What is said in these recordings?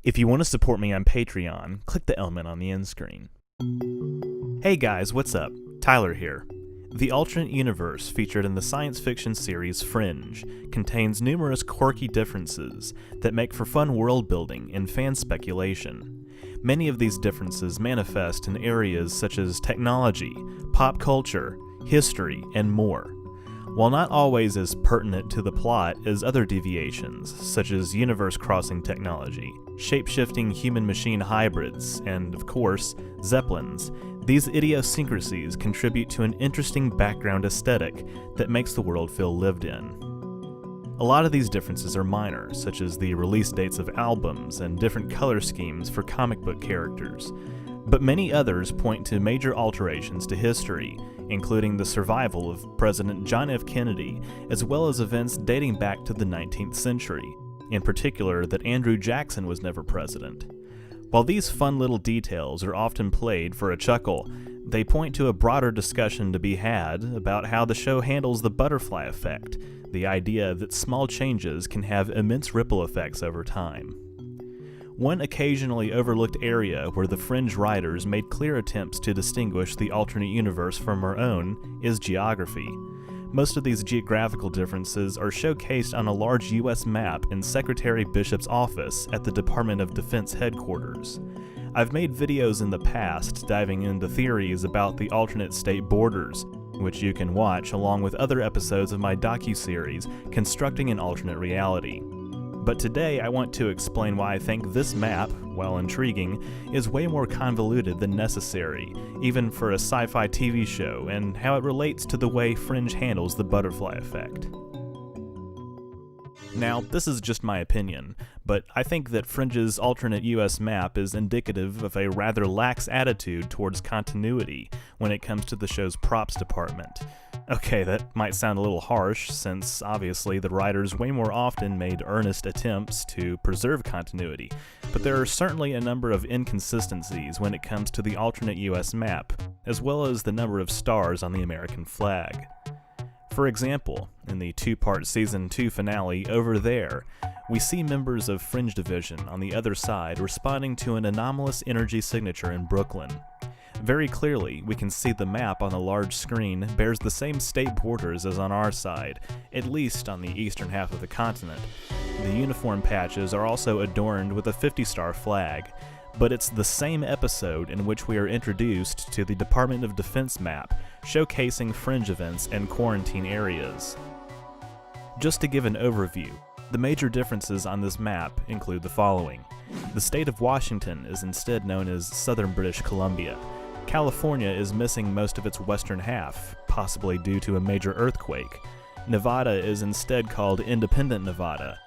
If you want to support me on Patreon, click the element on the end screen. Hey guys, what's up? Tyler here. The alternate universe featured in the science fiction series Fringe contains numerous quirky differences that make for fun world building and fan speculation. Many of these differences manifest in areas such as technology, pop culture, history, and more. While not always as pertinent to the plot as other deviations, such as universe-crossing technology, shape-shifting human-machine hybrids, and, of course, Zeppelins, these idiosyncrasies contribute to an interesting background aesthetic that makes the world feel lived in. A lot of these differences are minor, such as the release dates of albums and different color schemes for comic book characters, but many others point to major alterations to history, including the survival of President John F. Kennedy, as well as events dating back to the 19th century, in particular that Andrew Jackson was never president. While these fun little details are often played for a chuckle, they point to a broader discussion to be had about how the show handles the butterfly effect, the idea that small changes can have immense ripple effects over time. One occasionally overlooked area where the Fringe writers made clear attempts to distinguish the alternate universe from our own is geography. Most of these geographical differences are showcased on a large U.S. map in Secretary Bishop's office at the Department of Defense headquarters. I've made videos in the past diving into theories about the alternate state borders, which you can watch along with other episodes of my docuseries, Constructing an Alternate Reality. But today I want to explain why I think this map, while intriguing, is way more convoluted than necessary, even for a sci-fi TV show, and how it relates to the way Fringe handles the butterfly effect. Now, this is just my opinion, but I think that Fringe's alternate US map is indicative of a rather lax attitude towards continuity when it comes to the show's props department. Okay, that might sound a little harsh, since obviously the writers way more often made earnest attempts to preserve continuity, but there are certainly a number of inconsistencies when it comes to the alternate US map, as well as the number of stars on the American flag. For example, in the two-part Season 2 finale, Over There, we see members of Fringe Division on the other side responding to an anomalous energy signature in Brooklyn. Very clearly, we can see the map on the large screen bears the same state borders as on our side, at least on the eastern half of the continent. The uniform patches are also adorned with a 50-star flag, but it's the same episode in which we are introduced to the Department of Defense map, showcasing Fringe events and quarantine areas. Just to give an overview, the major differences on this map include the following. The state of Washington is instead known as Southern British Columbia. California is missing most of its western half, possibly due to a major earthquake. Nevada is instead called Independent Nevada.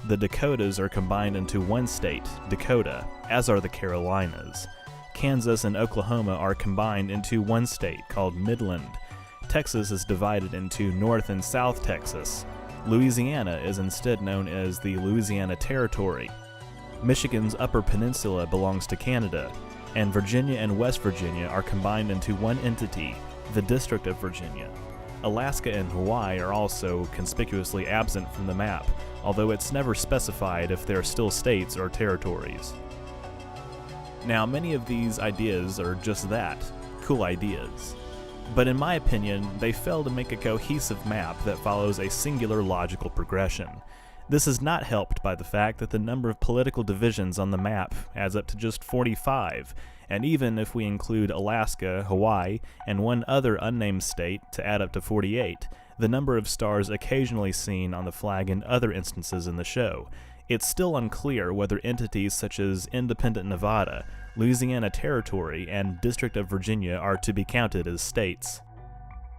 The Dakotas are combined into one state, Dakota, as are the Carolinas. Kansas and Oklahoma are combined into one state called Midland. Texas is divided into North and South Texas. Louisiana is instead known as the Louisiana Territory. Michigan's Upper Peninsula belongs to Canada, and Virginia and West Virginia are combined into one entity, the District of Virginia. Alaska and Hawaii are also conspicuously absent from the map, although it's never specified if they're still states or territories. Now, many of these ideas are just that, cool ideas. But in my opinion, they fail to make a cohesive map that follows a singular logical progression. This is not helped by the fact that the number of political divisions on the map adds up to just 45, and even if we include Alaska, Hawaii, and one other unnamed state to add up to 48, the number of stars occasionally seen on the flag in other instances in the show, it's still unclear whether entities such as Independent Nevada, Louisiana Territory, and District of Virginia are to be counted as states.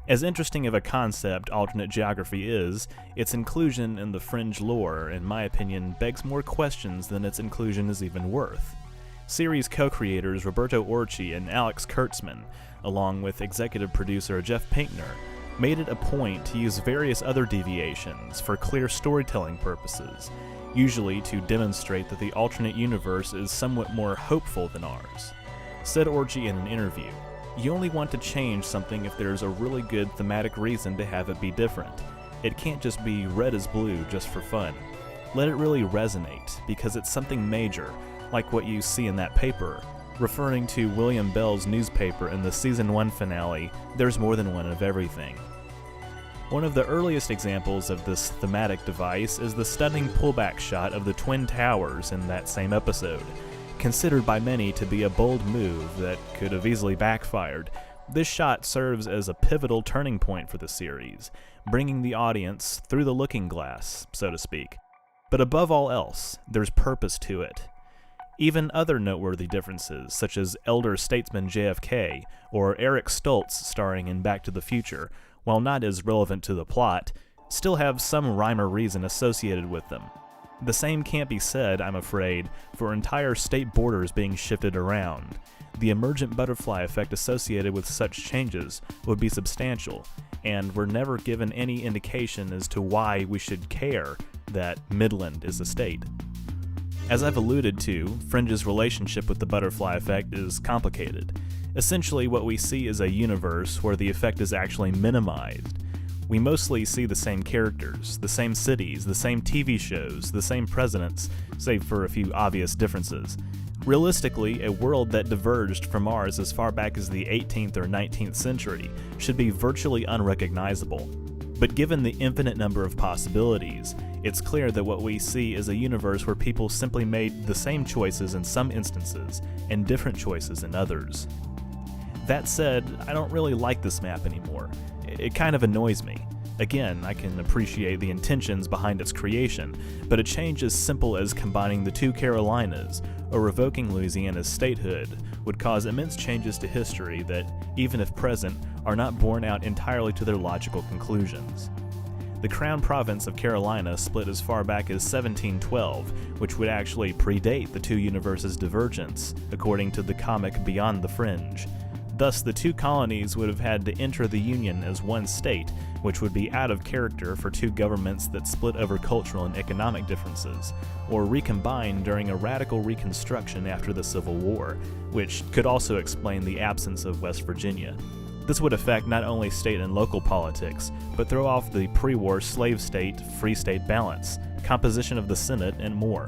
As interesting of a concept alternate geography is, its inclusion in the Fringe lore, in my opinion, begs more questions than its inclusion is even worth. Series co-creators Roberto Orci and Alex Kurtzman, along with executive producer Jeff Pinkner, made it a point to use various other deviations for clear storytelling purposes, usually to demonstrate that the alternate universe is somewhat more hopeful than ours. Said Orci in an interview, "You only want to change something if there's a really good thematic reason to have it be different. It can't just be red is blue just for fun. Let it really resonate, because it's something major, like what you see in that paper. Referring to William Bell's newspaper in the Season 1 finale, "There's more than one of everything." One of the earliest examples of this thematic device is the stunning pullback shot of the Twin Towers in that same episode. Considered by many to be a bold move that could have easily backfired, this shot serves as a pivotal turning point for the series, bringing the audience through the looking glass, so to speak. But above all else, there's purpose to it. Even other noteworthy differences, such as elder statesman JFK or Eric Stoltz starring in Back to the Future, while not as relevant to the plot, still have some rhyme or reason associated with them. The same can't be said, I'm afraid, for entire state borders being shifted around. The emergent butterfly effect associated with such changes would be substantial, and we're never given any indication as to why we should care that Midland is a state. As I've alluded to, Fringe's relationship with the butterfly effect is complicated. Essentially, what we see is a universe where the effect is actually minimized. We mostly see the same characters, the same cities, the same TV shows, the same presidents, save for a few obvious differences. Realistically, a world that diverged from ours as far back as the 18th or 19th century should be virtually unrecognizable. But given the infinite number of possibilities, it's clear that what we see is a universe where people simply made the same choices in some instances and different choices in others. That said, I don't really like this map anymore. It kind of annoys me. Again, I can appreciate the intentions behind its creation, but a change as simple as combining the two Carolinas or revoking Louisiana's statehood would cause immense changes to history that, even if present, are not borne out entirely to their logical conclusions. The Crown Province of Carolina split as far back as 1712, which would actually predate the two universes' divergence, according to the comic Beyond the Fringe. Thus, the two colonies would have had to enter the Union as one state, which would be out of character for two governments that split over cultural and economic differences, or recombine during a radical reconstruction after the Civil War, which could also explain the absence of West Virginia. This would affect not only state and local politics, but throw off the pre-war slave state-free state balance, composition of the Senate, and more.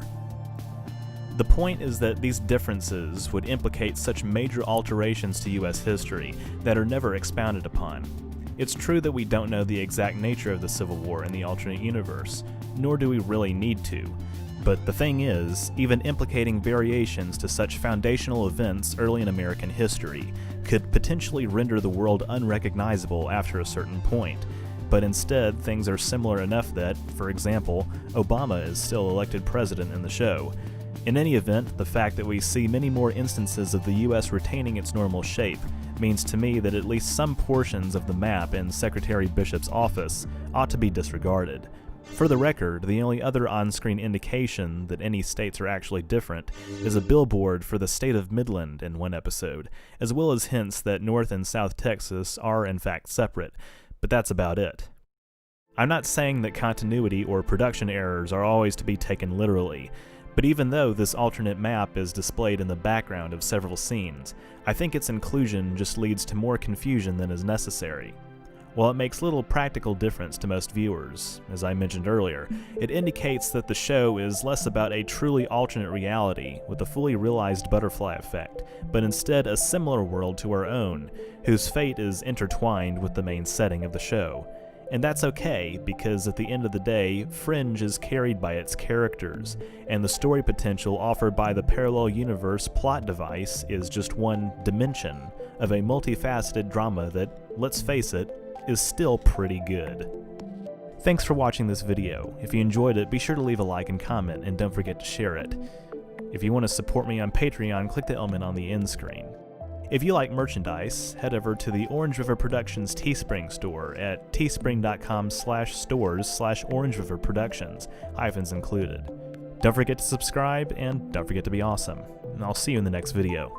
The point is that these differences would implicate such major alterations to U.S. history that are never expounded upon. It's true that we don't know the exact nature of the Civil War in the alternate universe, nor do we really need to. But the thing is, even implicating variations to such foundational events early in American history could potentially render the world unrecognizable after a certain point. But instead, things are similar enough that, for example, Obama is still elected president in the show. In any event, the fact that we see many more instances of the U.S. retaining its normal shape means to me that at least some portions of the map in Secretary Bishop's office ought to be disregarded. For the record, the only other on-screen indication that any states are actually different is a billboard for the state of Midland in one episode, as well as hints that North and South Texas are in fact separate, but that's about it. I'm not saying that continuity or production errors are always to be taken literally, but even though this alternate map is displayed in the background of several scenes, I think its inclusion just leads to more confusion than is necessary. While it makes little practical difference to most viewers, as I mentioned earlier, it indicates that the show is less about a truly alternate reality with a fully realized butterfly effect, but instead a similar world to our own, whose fate is intertwined with the main setting of the show. And that's okay, because at the end of the day, Fringe is carried by its characters, and the story potential offered by the parallel universe plot device is just one dimension of a multifaceted drama that, let's face it, is still pretty good. Thanks for watching this video. If you enjoyed it, be sure to leave a like and comment, and don't forget to share it. If you want to support me on Patreon, click the element on the end screen. If you like merchandise, head over to the Orange River Productions Teespring store at teespring.com/stores/Orange River Productions, hyphens included. Don't forget to subscribe, and don't forget to be awesome. And I'll see you in the next video.